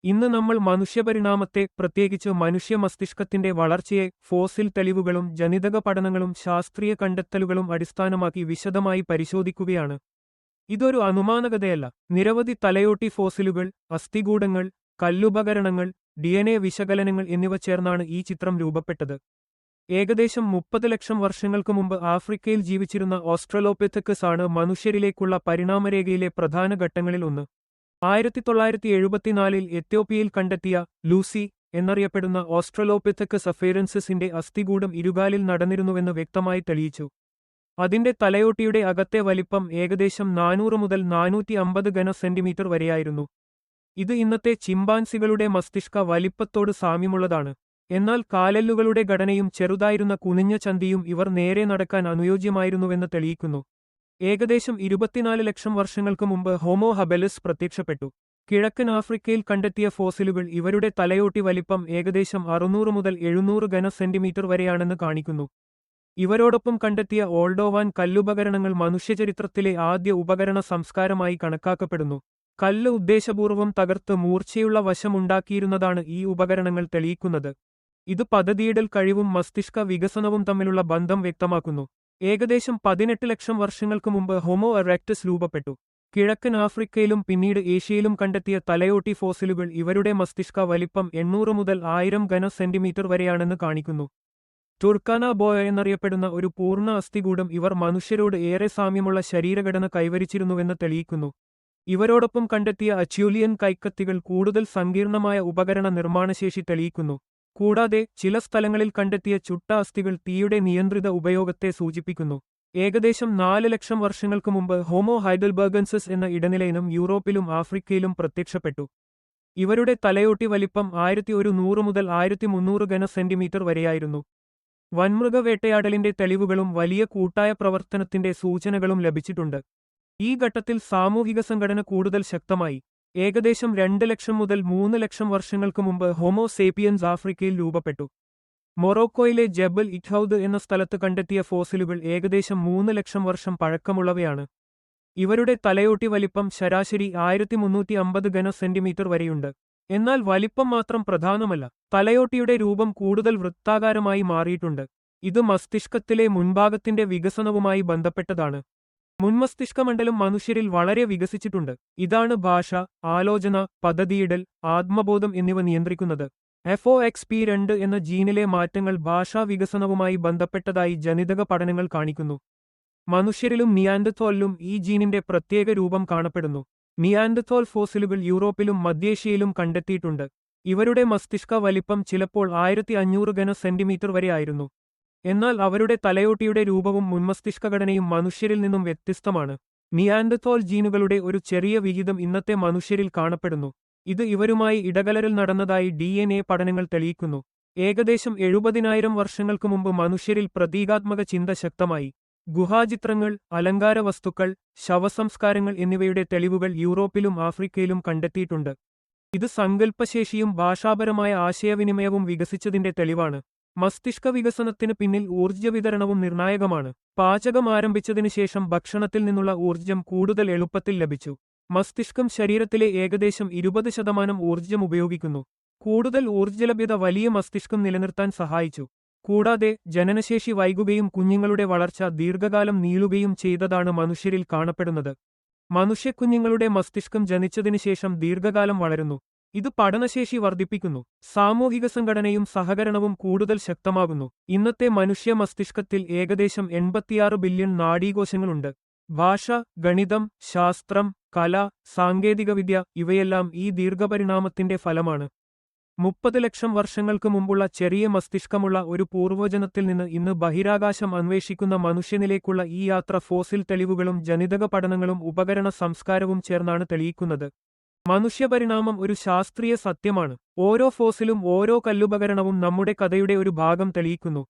ഇന്ന് നമ്മൾ മനുഷ്യപരിണാമത്തെ, പ്രത്യേകിച്ച് മനുഷ്യ മസ്തിഷ്കത്തിന്റെ വളർച്ചയെ ഫോസിൽ തെളിവുകളും ജനിതക പഠനങ്ങളും ശാസ്ത്രീയ കണ്ടെത്തലുകളും അടിസ്ഥാനമാക്കി വിശദമായി പരിശോധിക്കുകയാണ്. ഇതൊരു അനുമാനകഥയല്ല. നിരവധി തലയോട്ടി ഫോസിലുകൾ, അസ്ഥികൂടങ്ങൾ, കല്ലുപകരണങ്ങൾ, DNA വിശകലനങ്ങൾ എന്നിവ ചേർന്നാണ് ഈ ചിത്രം രൂപപ്പെട്ടത്. ഏകദേശം 30 ലക്ഷം വർഷങ്ങൾക്ക് മുമ്പ് ആഫ്രിക്കയിൽ ജീവിച്ചിരുന്ന ഓസ്ട്രലോപിഥെക്കസ് ആണ് മനുഷ്യരിലേക്കുള്ള പരിണാമരേഖയിലെ പ്രധാന ഘട്ടങ്ങളിൽ ഒന്ന്. 1974 എത്യോപ്യയിൽ കണ്ടെത്തിയ ലൂസി എന്നറിയപ്പെടുന്ന ഓസ്ട്രലോപിഥെക്കസ് അഫേറൻസിസിന്റെ അസ്ഥികൂടം ഇരുകാലിൽ നടന്നിരുന്നുവെന്ന് വ്യക്തമായി തെളിയിച്ചു. അതിന്റെ തലയോട്ടിയുടെ അകത്തെ വലിപ്പം ഏകദേശം 400 മുതൽ 450 ഘന സെന്റിമീറ്റർ വരെയായിരുന്നു. ഇത് ഇന്നത്തെ ചിമ്പാൻസികളുടെ മസ്തിഷ്ക വലിപ്പത്തോട് സാമ്യമുള്ളതാണ്. എന്നാൽ കാലെല്ലുകളുടെ ഘടനയും ചെറുതായിരുന്ന കുനിഞ്ഞ ചന്തിയും ഇവർ നേരെ നടക്കാൻ അനുയോജ്യമായിരുന്നുവെന്ന് തെളിയിക്കുന്നു. ഏകദേശം 24 ലക്ഷം വർഷങ്ങൾക്ക് മുമ്പ് ഹോമോ ഹബെലിസ് പ്രത്യക്ഷപ്പെട്ടു. കിഴക്കൻ ആഫ്രിക്കയിൽ കണ്ടെത്തിയ ഫോസിലുകൾ ഇവരുടെ തലയോട്ടി വലിപ്പം ഏകദേശം 600 മുതൽ 700 ഘന സെന്റിമീറ്റർ വരെയാണെന്ന് കാണിക്കുന്നു. ഇവരോടൊപ്പം കണ്ടെത്തിയ ഓൾഡോവാൻ കല്ലുപകരണങ്ങൾ മനുഷ്യചരിത്രത്തിലെ ആദ്യ ഉപകരണ സംസ്കാരമായി കണക്കാക്കപ്പെടുന്നു. കല്ല് ഉദ്ദേശപൂർവം തകർത്ത് മൂർച്ചയുള്ള വശമുണ്ടാക്കിയിരുന്നതാണ് ഈ ഉപകരണങ്ങൾ തെളിയിക്കുന്നത്. ഇത് പദ്ധതിയിടൽ കഴിവും മസ്തിഷ്ക വികസനവും തമ്മിലുള്ള ബന്ധം വ്യക്തമാക്കുന്നു. ഏകദേശം 18 ലക്ഷം വർഷങ്ങൾക്ക് മുമ്പ് ഹോമോ എറക്ടസ് രൂപപ്പെട്ടു. കിഴക്കൻ ആഫ്രിക്കയിലും പിന്നീട് ഏഷ്യയിലും കണ്ടെത്തിയ തലയോട്ടി ഫോസിലുകൾ ഇവരുടെ മസ്തിഷ്ക വലിപ്പം 800 മുതൽ 1000 ഘന സെന്റിമീറ്റർ വരെയാണെന്ന് കാണിക്കുന്നു. ടുർക്കാന ബോയ എന്നറിയപ്പെടുന്ന ഒരു പൂർണ്ണ അസ്ഥികൂടം ഇവർ മനുഷ്യരോട് ഏറെ സാമ്യമുള്ള ശരീരഘടന കൈവരിച്ചിരുന്നുവെന്ന് തെളിയിക്കുന്നു. ഇവരോടൊപ്പം കണ്ടെത്തിയ അച്യൂലിയൻ കൈക്കത്തികൾ കൂടുതൽ സങ്കീർണമായ ഉപകരണ നിർമ്മാണശേഷി തെളിയിക്കുന്നു. കൂടാതെ ചില സ്ഥലങ്ങളിൽ കണ്ടെത്തിയ ചുട്ട അസ്ഥികൾ തീയുടെ നിയന്ത്രിത ഉപയോഗത്തെ സൂചിപ്പിക്കുന്നു. ഏകദേശം 4 ലക്ഷം വർഷങ്ങൾക്ക് മുമ്പ് ഹോമോ ഹൈഡൽബർഗൻസിസ് എന്ന ഇടനിലയിനം യൂറോപ്പിലും ആഫ്രിക്കയിലും പ്രത്യക്ഷപ്പെട്ടു. ഇവരുടെ തലയോട്ടി വലിപ്പം 1100 മുതൽ 1300 ഘന സെന്റിമീറ്റർ വരെയായിരുന്നു. വൻമൃഗവേട്ടയാടലിന്റെ തെളിവുകളും വലിയ കൂട്ടായ പ്രവർത്തനത്തിന്റെ സൂചനകളും ലഭിച്ചിട്ടുണ്ട്. ഈ ഘട്ടത്തിൽ സാമൂഹിക സംഘടന കൂടുതൽ ശക്തമായി. ഏകദേശം 2 ലക്ഷം മുതൽ 3 ലക്ഷം വർഷങ്ങൾക്ക് മുമ്പ് ഹോമോ സേപ്പിയൻസ് ആഫ്രിക്കയിൽ രൂപപ്പെട്ടു. മൊറോക്കോയിലെ ജബൽ ഇഖൌദ് എന്ന സ്ഥലത്ത് കണ്ടെത്തിയ ഫോസിലുകൾ ഏകദേശം 3 ലക്ഷം വർഷം പഴക്കമുള്ളവയാണ്. ഇവരുടെ തലയോട്ടി വലിപ്പം ശരാശരി 1350 ഘന സെന്റിമീറ്റർ വരെയുണ്ട്. എന്നാൽ വലിപ്പം മാത്രം പ്രധാനമല്ല. തലയോട്ടിയുടെ രൂപം കൂടുതൽ വൃത്താകാരമായി മാറിയിട്ടുണ്ട്. ഇത് മസ്തിഷ്കത്തിലെ മുൻഭാഗത്തിന്റെ വികസനവുമായി ബന്ധപ്പെട്ടതാണ്. മുൻമസ്തിഷ്കമണ്ഡലം മനുഷ്യരിൽ വളരെ വികസിച്ചിട്ടുണ്ട്. ഇതാണ് ഭാഷ, ആലോചന, പദ്ധതിയിടൽ, ആത്മബോധം എന്നിവ നിയന്ത്രിക്കുന്നത്. FOXP2 എന്ന ജീനിലെ മാറ്റങ്ങൾ ഭാഷാ വികസനവുമായി ബന്ധപ്പെട്ടതായി ജനിതക പഠനങ്ങൾ കാണിക്കുന്നു. മനുഷ്യരിലും നിയാൻഡർതോലിലും ഈ ജീനിന്റെ പ്രത്യേക രൂപം കാണപ്പെടുന്നു. നിയാൻഡർതോൽ ഫോസിലുകൾ യൂറോപ്പിലും മധ്യേഷ്യയിലും കണ്ടെത്തിയിട്ടുണ്ട്. ഇവരുടെ മസ്തിഷ്ക വലിപ്പം ചിലപ്പോൾ 1500 ഘന സെന്റിമീറ്റർ വരെ ആയിരുന്നു. എന്നാൽ അവരുടെ തലയോട്ടിയുടെ രൂപവും മുൻമസ്തിഷ്കഘടനയും മനുഷ്യരിൽ നിന്നും വ്യത്യസ്തമാണ്. നിയാൻഡർതോൽ ജീനുകളുടെ ഒരു ചെറിയ വിഹിതം ഇന്നത്തെ മനുഷ്യരിൽ കാണപ്പെടുന്നു. ഇത് ഇവരുമായി ഇടകലരൽ നടന്നതായി DNA പഠനങ്ങൾ തെളിയിക്കുന്നു. ഏകദേശം 70,000 വർഷങ്ങൾക്ക് മുമ്പ് മനുഷ്യരിൽ പ്രതീകാത്മക ചിന്ത ശക്തമായി. ഗുഹാചിത്രങ്ങൾ, അലങ്കാര വസ്തുക്കൾ, ശവസംസ്കാരങ്ങൾ എന്നിവയുടെ തെളിവുകൾ യൂറോപ്പിലും ആഫ്രിക്കയിലും കണ്ടെത്തിയിട്ടുണ്ട്. ഇത് സങ്കല്പശേഷിയും ഭാഷാപരമായ ആശയവിനിമയവും വികസിച്ചതിന്റെ തെളിവാണ്. മസ്തിഷ്ക വികസനത്തിന് പിന്നിൽ ഊർജ്ജവിതരണവും നിർണായകമാണ്. പാചകം ആരംഭിച്ചതിനു ശേഷം ഭക്ഷണത്തിൽ നിന്നുള്ള ഊർജ്ജം കൂടുതൽ എളുപ്പത്തിൽ ലഭിച്ചു. മസ്തിഷ്കം ശരീരത്തിലെ ഏകദേശം 20% ഊർജ്ജം ഉപയോഗിക്കുന്നു. കൂടുതൽ ഊർജ്ജലഭ്യത വലിയ മസ്തിഷ്കം നിലനിർത്താൻ സഹായിച്ചു. കൂടാതെ ജനനശേഷി വൈകുകയും കുഞ്ഞുങ്ങളുടെ വളർച്ച ദീർഘകാലം നീളുകയും ചെയ്തതാണ് മനുഷ്യരിൽ കാണപ്പെടുന്നത്. മനുഷ്യക്കുഞ്ഞുങ്ങളുടെ മസ്തിഷ്കം ജനിച്ചതിനുശേഷം ദീർഘകാലം വളരുന്നു. ഇത് പഠനശേഷി വർദ്ധിപ്പിക്കുന്നു. സാമൂഹിക സംഘടനയും സഹകരണവും കൂടുതൽ ശക്തമാകുന്നു. ഇന്നത്തെ മനുഷ്യ മസ്തിഷ്കത്തിൽ ഏകദേശം 86 ബില്യൺ നാഡീകോശങ്ങളുണ്ട്. ഭാഷ, ഗണിതം, ശാസ്ത്രം, കല, സാങ്കേതികവിദ്യ ഇവയെല്ലാം ഈ ദീർഘപരിണാമത്തിന്റെ ഫലമാണ്. 30 ലക്ഷം വർഷങ്ങൾക്ക് മുമ്പുള്ള ചെറിയ മസ്തിഷ്കമുള്ള ഒരു പൂർവ്വജനത്തിൽ നിന്ന് ഇന്ന് ബഹിരാകാശം അന്വേഷിക്കുന്ന മനുഷ്യനിലേക്കുള്ള ഈ യാത്ര ഫോസിൽ തെളിവുകളും ജനിതക പഠനങ്ങളും ഉപകരണ സംസ്കാരവും ചേർന്നാണ് തെളിയിക്കുന്നത്. മനുഷ്യപരിണാമം ഒരു ശാസ്ത്രീയ സത്യമാണ്. ഓരോ ഫോസിലും ഓരോ കല്ലുപകരണവും നമ്മുടെ കഥയുടെ ഒരു ഭാഗം തെളിയിക്കുന്നു.